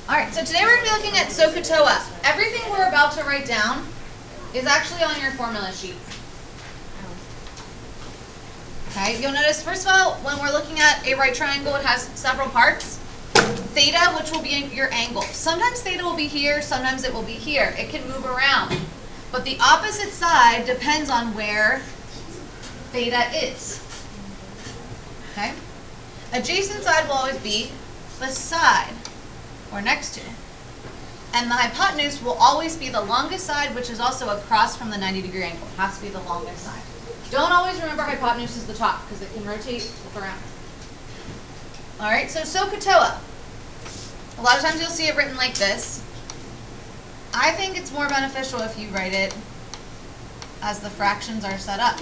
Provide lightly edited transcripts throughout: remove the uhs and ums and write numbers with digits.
All right, so today we're going to be looking at SOHCAHTOA. Everything we're about to write down is actually on your formula sheet. Okay, you'll notice, first of all, when we're looking at a right triangle, it has several parts. Theta, which will be your angle. Sometimes theta will be here, sometimes it will be here. It can move around. But the opposite side depends on where theta is. Okay? Adjacent side will always be beside or next to. And the hypotenuse will always be the longest side, which is also across from the 90-degree angle. It has to be the longest side. Don't always remember hypotenuse is the top because it can rotate around. All right, so SOHCAHTOA. A lot of times you'll see it written like this. I think it's more beneficial if you write it as the fractions are set up.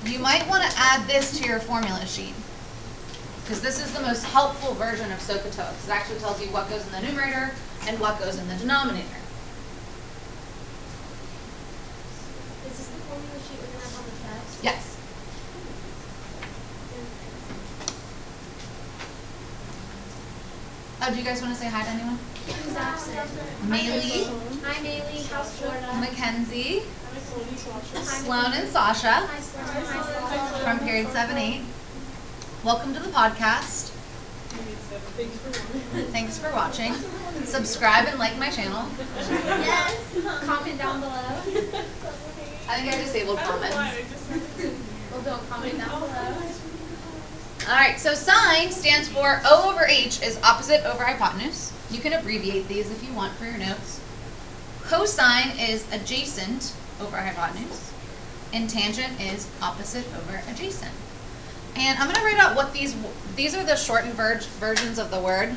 You might want to add this to your formula sheet because this is the most helpful version of SOHCAHTOA because it actually tells you what goes in the numerator and what goes in the denominator. Is this the formula sheet we're going to have on the test? Yes. Oh, do you guys want to say hi to anyone? Who's absent? Maylee, Hi, Maylee. How's Florida? Mackenzie, Hi, Sloan, and Sasha Hi, Sloan. Hi, Sloan. from period 7-8. Welcome to the podcast. Thanks for watching. Subscribe and like my channel. Yes. Comment down below. I think I disabled comments. Well, don't comment down below. All right, so sine stands for O over H is opposite over hypotenuse. You can abbreviate these if you want for your notes. Cosine is adjacent over hypotenuse. And tangent is opposite over adjacent. And I'm going to write out what these are the shortened versions of the word.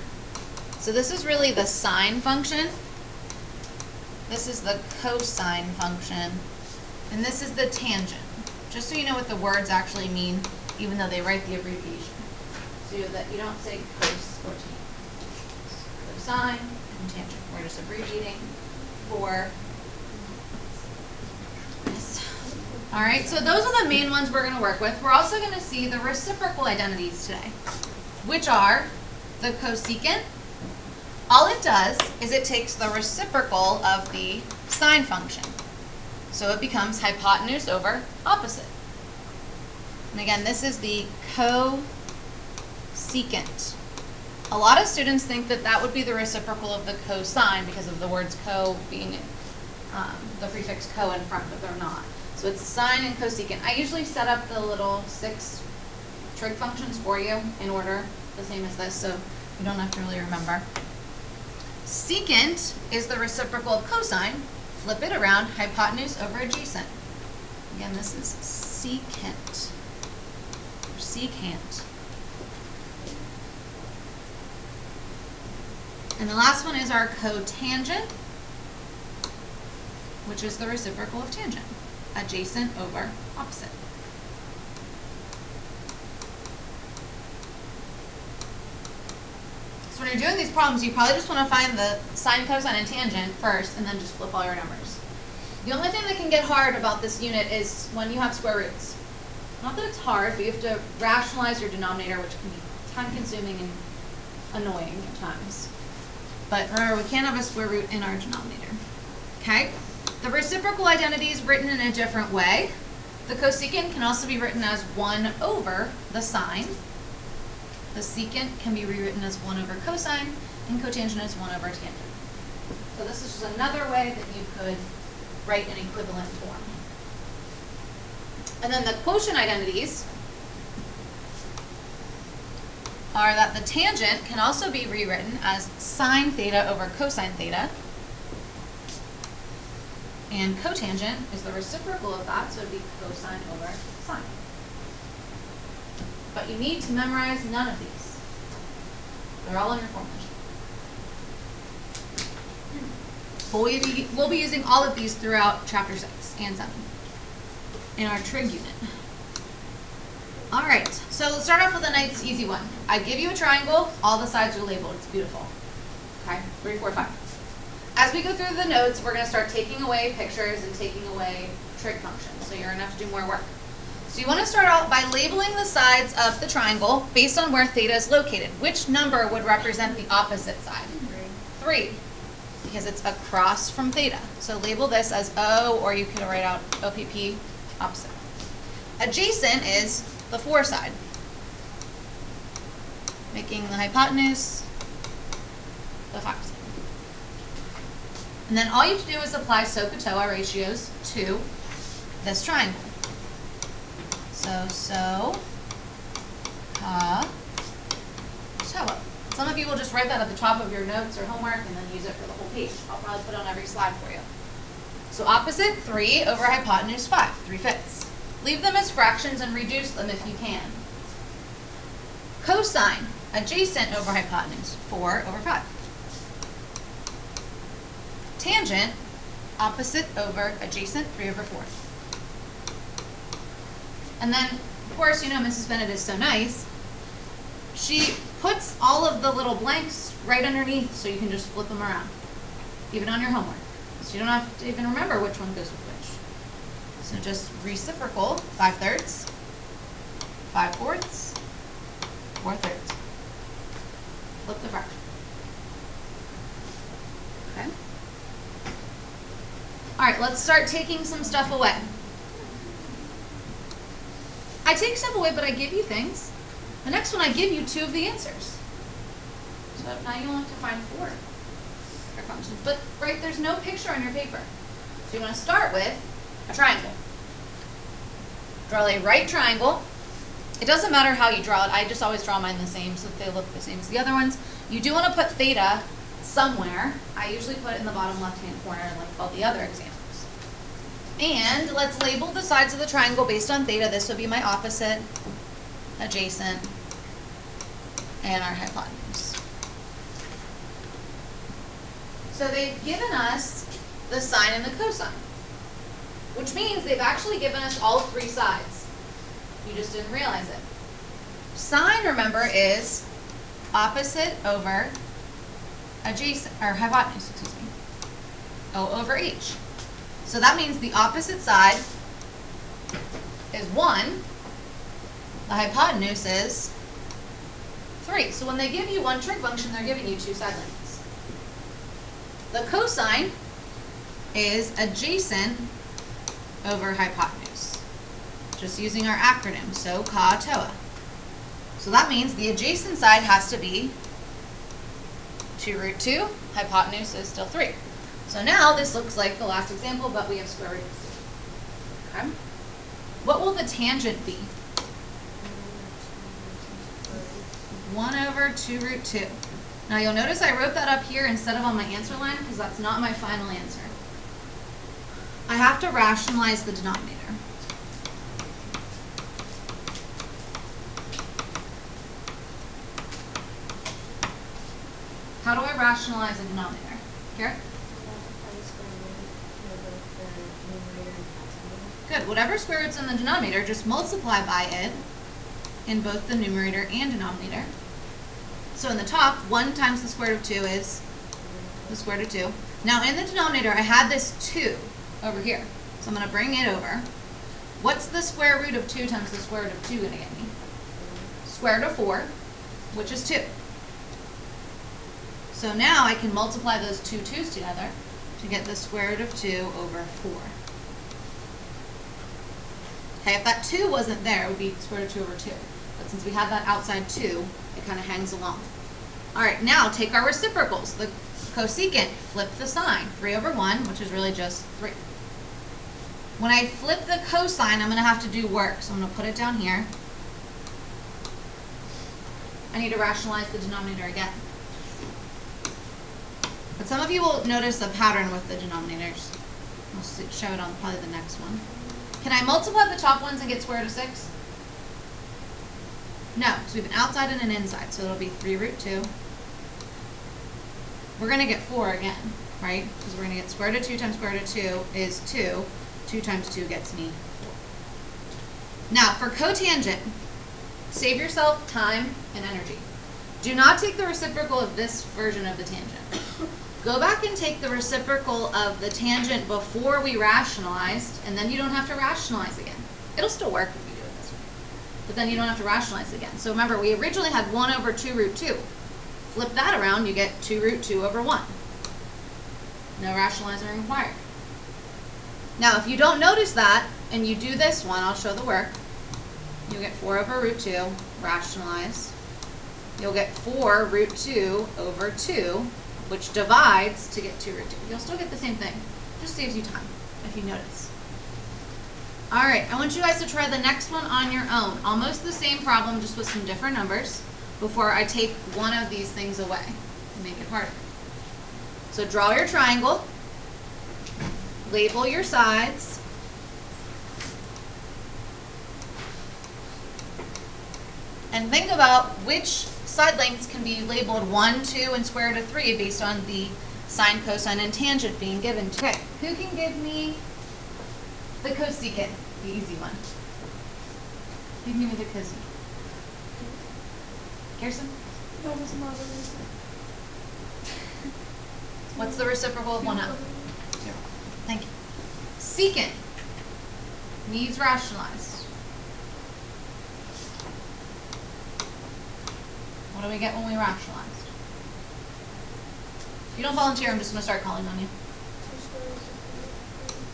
So this is really the sine function. This is the cosine function. And this is the tangent. Just so you know what the words actually mean, even though they write the abbreviation. So that you don't say cos or tan. Cosine and tangent. We're just abbreviating for this. All right, so those are the main ones we're going to work with. We're also going to see the reciprocal identities today, which are the cosecant. All it does is it takes the reciprocal of the sine function. So it becomes hypotenuse over opposite. And again, this is the cosecant. A lot of students think that that would be the reciprocal of the cosine because of the words co being the prefix co in front, but they're not. So it's sine and cosecant. I usually set up the little 6 trig functions for you in order, the same as this, so you don't have to really remember. Secant is the reciprocal of cosine. Flip it around, hypotenuse over adjacent. Again, this is secant. Or secant. And the last one is our cotangent, which is the reciprocal of tangent. Adjacent over opposite. So when you're doing these problems, you probably just want to find the sine, cosine, and tangent first, and then just flip all your numbers. The only thing that can get hard about this unit is when you have square roots. Not that it's hard, but you have to rationalize your denominator, which can be time-consuming and annoying at times. But remember, we can't have a square root in our denominator. Okay? The reciprocal identity is written in a different way. The cosecant can also be written as 1 over the sine. The secant can be rewritten as 1 over cosine, and cotangent as 1 over tangent. So this is just another way that you could write an equivalent form. And then the quotient identities are that the tangent can also be rewritten as sine theta over cosine theta. And cotangent is the reciprocal of that, so it would be cosine over sine. But you need to memorize none of these. They're all in your formula sheet. But we'll be using all of these throughout chapter 6 and 7 in our trig unit. All right, so let's start off with a nice easy one. I give you a triangle, all the sides are labeled. It's beautiful. Okay, 3, 4, 5. As we go through the notes, we're going to start taking away pictures and taking away trig functions. So you're going to have to do more work. So you want to start out by labeling the sides of the triangle based on where theta is located. Which number would represent the opposite side? 3, because it's across from theta. So label this as O, or you can write out OPP, opposite. Adjacent is the 4 side, making the hypotenuse the 5 side. And then all you have to do is apply SOHCAHTOA ratios to this triangle. SOHCAHTOA. Some of you will just write that at the top of your notes or homework and then use it for the whole page. I'll probably put it on every slide for you. So opposite 3 over hypotenuse 5, 3/5. Leave them as fractions and reduce them if you can. Cosine, adjacent over hypotenuse, 4 over 5. Tangent, opposite over adjacent, 3 over 4. And then, of course, you know Mrs. Bennett is so nice. She puts all of the little blanks right underneath so you can just flip them around, even on your homework. So you don't have to even remember which one goes with which. So just reciprocal, 5/3, 5/4, 4/3. Flip the fraction. Okay. All right, let's start taking some stuff away. I take stuff away, but I give you things. The next one, I give you 2 of the answers. So now you'll have to find 4 functions. But, right, there's no picture on your paper. So you want to start with a triangle. Draw a right triangle. It doesn't matter how you draw it. I just always draw mine the same so that they look the same as the other ones. You do want to put theta somewhere. I usually put it in the bottom left-hand corner like all the other examples. And let's label the sides of the triangle based on theta. This would be my opposite, adjacent, and our hypotenuse. So they've given us the sine and the cosine, which means they've actually given us all 3 sides. You just didn't realize it. Sine, remember, is opposite over adjacent, or hypotenuse, excuse me, O over H. So that means the opposite side is 1, the hypotenuse is 3. So when they give you one trig function, they're giving you 2 side lengths. The cosine is adjacent over hypotenuse, just using our acronym, SOHCAHTOA. So that means the adjacent side has to be 2√2, hypotenuse is still 3. So now this looks like the last example, but we have square root of 2. Okay. What will the tangent be? 1 over 2√2. Now you'll notice I wrote that up here instead of on my answer line because that's not my final answer. I have to rationalize the denominator. How do I rationalize a denominator? Here? Good. Whatever square root's in the denominator, just multiply by it in both the numerator and denominator. So in the top, 1 times the square root of 2 is the square root of 2. Now in the denominator, I had this 2 over here. So I'm going to bring it over. What's the square root of 2 times the square root of 2 going to get me? Square root of 4, which is 2. So now I can multiply those 2 2's together to get the square root of 2 over 4. Okay, if that 2 wasn't there, it would be square root of 2 over 2. But since we have that outside 2, it kind of hangs along. All right, now take our reciprocals. The cosecant, flip the sign. 3 over 1, which is really just 3. When I flip the cosine, I'm going to have to do work. So I'm going to put it down here. I need to rationalize the denominator again. But some of you will notice a pattern with the denominators. We'll show it on probably the next one. Can I multiply the top ones and get square root of 6? No, because we have an outside and an inside, so it'll be 3 root 2. We're going to get 4 again, right? Because we're going to get square root of 2 times square root of 2 is 2. 2 times 2 gets me 4. Now, for cotangent, save yourself time and energy. Do not take the reciprocal of this version of the tangent. Go back and take the reciprocal of the tangent before we rationalized, and then you don't have to rationalize again. It'll still work if you do it then you don't have to rationalize again. So remember, we originally had 1 over 2 root 2. Flip that around, you get 2 root 2 over 1. No rationalizing required. Now, if you don't notice that, and you do this one, I'll show the work. You'll get 4 over root 2, rationalize. You'll get 4 root 2 over 2, which divides to get 2 root 2. You'll still get the same thing. Just saves you time, if you notice. All right, I want you guys to try the next one on your own. Almost the same problem, just with some different numbers, before I take one of these things away and make it harder. So draw your triangle, label your sides, and think about which side lengths can be labeled 1, 2, and square root of 3 based on the sine, cosine, and tangent being given to you. Okay, who can give me the cosecant, the easy one? Who can give me the cosecant? Kirsten? What's the reciprocal of 1 half? 0. Thank you. Secant needs rationalized. What do we get when we rationalized? If you don't volunteer, I'm just going to start calling on you.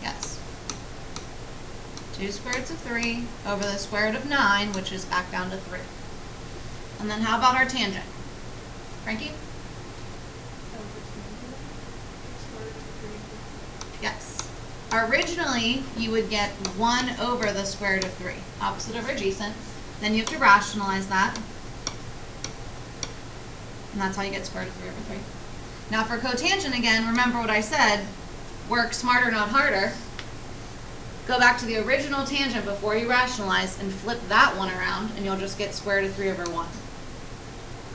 Yes. 2 square roots of 3 over the square root of 9, which is back down to 3. And then how about our tangent? Frankie? Yes. Originally, you would get 1 over the square root of 3, opposite over adjacent. Then you have to rationalize that. And that's how you get square root of 3 over 3. Now for cotangent again, remember what I said, work smarter, not harder. Go back to the original tangent before you rationalize and flip that one around, and you'll just get square root of 3 over 1.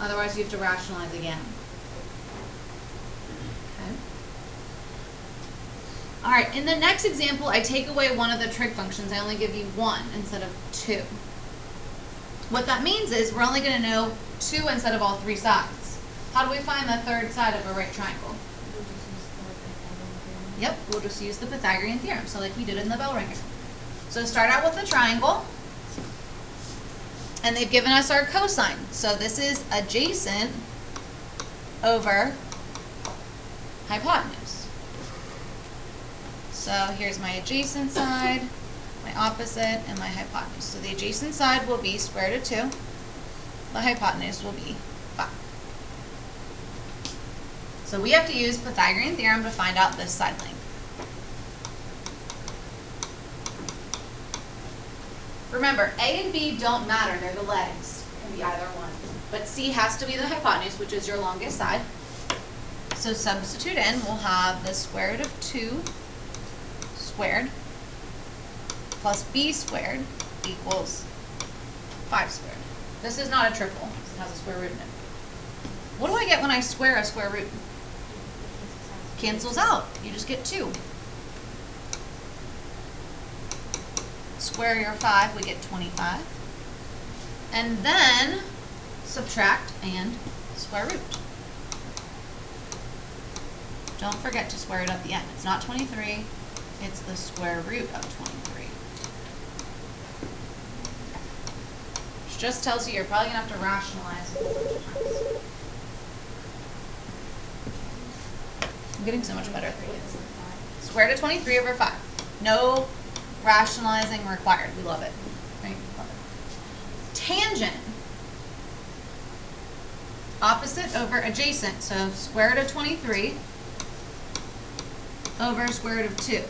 Otherwise, you have to rationalize again. Okay. All right, in the next example, I take away one of the trig functions. I only give you 1 instead of 2. What that means is we're only going to know 2 instead of all 3 sides. How do we find the third side of a right triangle? Yep, we'll just use the Pythagorean theorem, so like we did in the bell ringer. So start out with the triangle, and they've given us our cosine. So this is adjacent over hypotenuse. So here's my adjacent side, my opposite, and my hypotenuse. So the adjacent side will be square root of 2. The hypotenuse will be 5. So we have to use Pythagorean theorem to find out this side length. Remember, A and B don't matter, they're the legs. It can be either one. But C has to be the hypotenuse, which is your longest side. So substitute in, we'll have the square root of 2 squared plus B squared equals 5 squared. This is not a triple, because it has a square root in it. What do I get when I square a square root? Cancels out. You just get 2. Square your 5, we get 25. And then subtract and square root. Don't forget to square it at the end. It's not 23, it's the square root of 23. Which just tells you you're probably going to have to rationalize a bunch of times. I'm getting so much better at this. Square root of 23 over 5. No rationalizing required. We love it. Right? Love it. Tangent. Opposite over adjacent. So square root of 23 over square root of 2.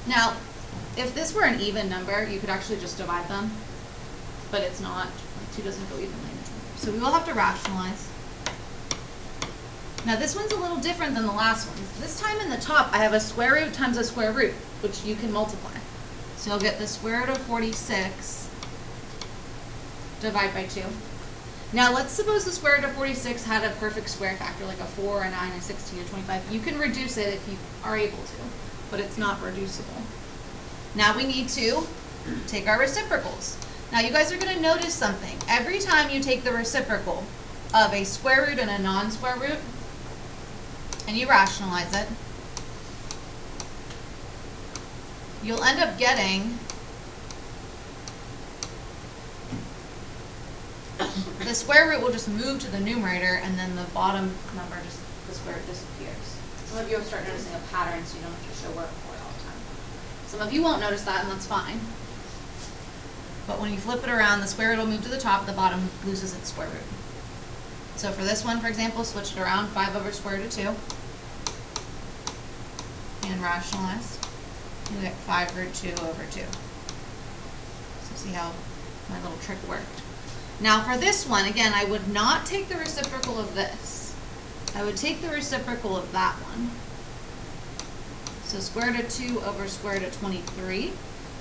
Now, if this were an even number, you could actually just divide them. But it's not. Like 2 doesn't go evenly. So we will have to rationalize. Now this one's a little different than the last one. This time in the top, I have a square root times a square root, which you can multiply. So you'll get the square root of 46 divided by 2. Now let's suppose the square root of 46 had a perfect square factor, like a 4, a 9, a 16, a 25. You can reduce it if you are able to, but it's not reducible. Now we need to take our reciprocals. Now you guys are going to notice something. Every time you take the reciprocal of a square root and a non-square root, and you rationalize it, you'll end up getting the square root will just move to the numerator, and then the bottom number, just the square root disappears. Some of you will start noticing a pattern, so you don't have to show word for it all the time. Some of you won't notice that, and that's fine. But when you flip it around, the square root will move to the top, the bottom loses its square root. So for this one, for example, switch it around, 5 over square root of 2, and rationalize. You get 5 root 2 over 2. So see how my little trick worked. Now for this one, again, I would not take the reciprocal of this. I would take the reciprocal of that one. So square root of 2 over square root of 23,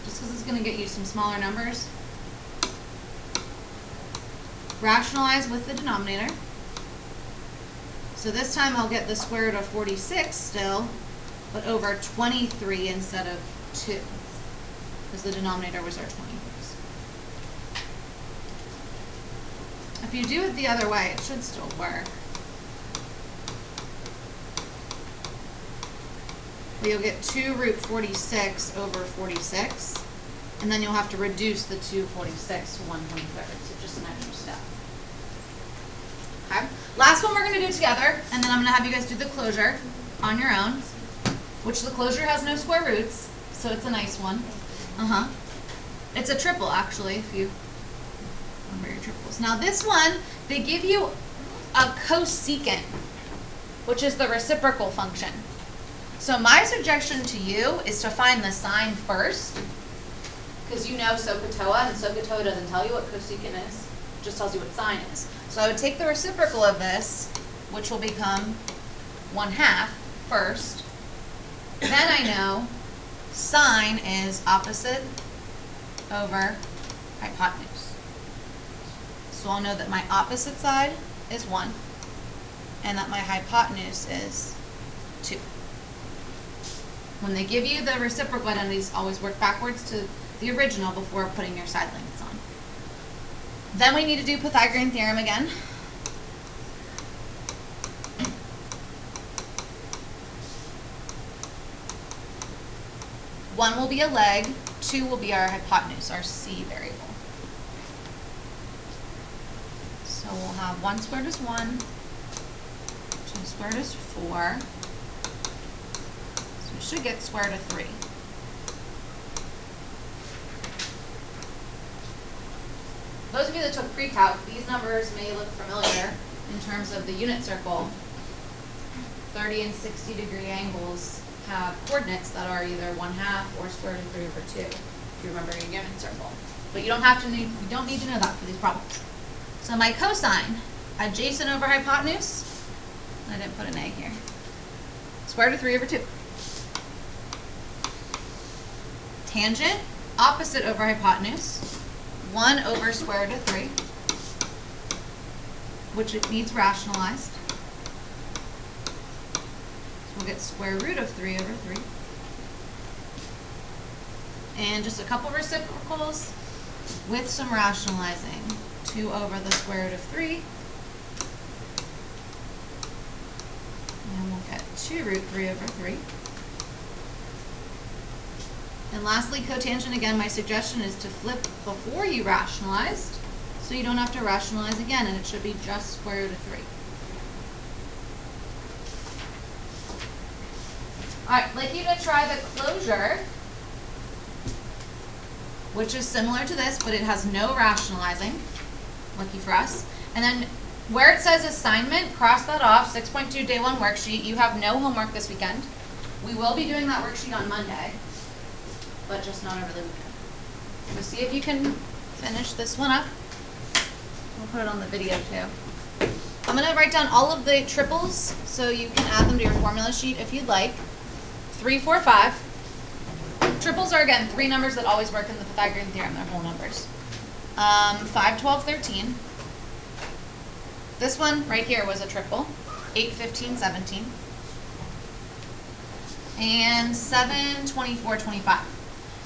just because it's going to get you some smaller numbers. Rationalize with the denominator. So this time I'll get the square root of 46 still, but over 23 instead of 2, because the denominator was our 23s. If you do it the other way, it should still work. But you'll get 2 root 46 over 46, and then you'll have to reduce the 246 to 1/23, so just an extra step. Okay? Last one we're going to do together, and then I'm going to have you guys do the closure on your own, which the closure has no square roots, so it's a nice one. It's a triple, actually, if you remember your triples. Now this one, they give you a cosecant, which is the reciprocal function. So my suggestion to you is to find the sign first, because you know SOHCAHTOA, and SOHCAHTOA doesn't tell you what cosecant is, it just tells you what sine is. So I would take the reciprocal of this, which will become 1/2 first. Then I know sine is opposite over hypotenuse. So I'll know that my opposite side is 1, and that my hypotenuse is 2. When they give you the reciprocal identities, always work backwards to the original before putting your side lengths on. Then we need to do Pythagorean theorem again. One will be a leg, 2 will be our hypotenuse, our C variable. So we'll have 1 squared is 1, 2 squared is 4, so we should get square root of 3. Those of you that took pre-calc, these numbers may look familiar in terms of the unit circle. 30 and 60 degree angles have coordinates that are either 1/2 or square root of 3 over 2, if you remember your unit circle. But you don't need to know that for these problems. So my cosine, adjacent over hypotenuse, I didn't put an A here, square root of 3 over 2. Tangent, opposite over hypotenuse, 1 over square root of 3, which it needs rationalized. So we'll get square root of 3 over 3. And just a couple reciprocals with some rationalizing. 2 over the square root of 3. And we'll get 2 root 3 over 3. And lastly, cotangent, again, my suggestion is to flip before you rationalized, so you don't have to rationalize again, and it should be just square root of 3. All right, I'd like you to try the closure, which is similar to this, but it has no rationalizing. Lucky for us. And then where it says assignment, cross that off, 6.2 day 1 worksheet. You have no homework this weekend. We will be doing that worksheet on Monday, but just not over the weekend. So see if you can finish this one up. We'll put it on the video too. I'm going to write down all of the triples so you can add them to your formula sheet if you'd like. 3, 4, 5. Triples are, again, 3 numbers that always work in the Pythagorean theorem. They're whole numbers. 5, 12, 13. This one right here was a triple. 8, 15, 17. And 7, 24, 25.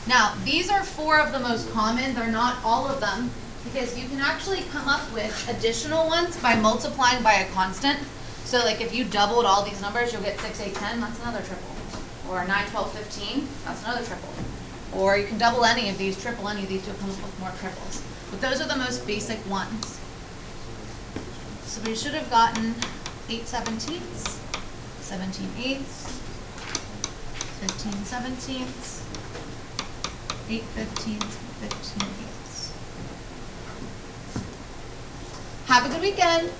Now, these are 4 of the most common. They're not all of them, because you can actually come up with additional ones by multiplying by a constant. So like if you doubled all these numbers, you'll get 6, 8, 10, that's another triple. Or 9, 12, 15, that's another triple. Or you can double any of these, triple any of these, you'll come up with more triples. But those are the most basic ones. So we should have gotten 8/17, 17/8, 15/17, 8/15, 15/8. Have a good weekend.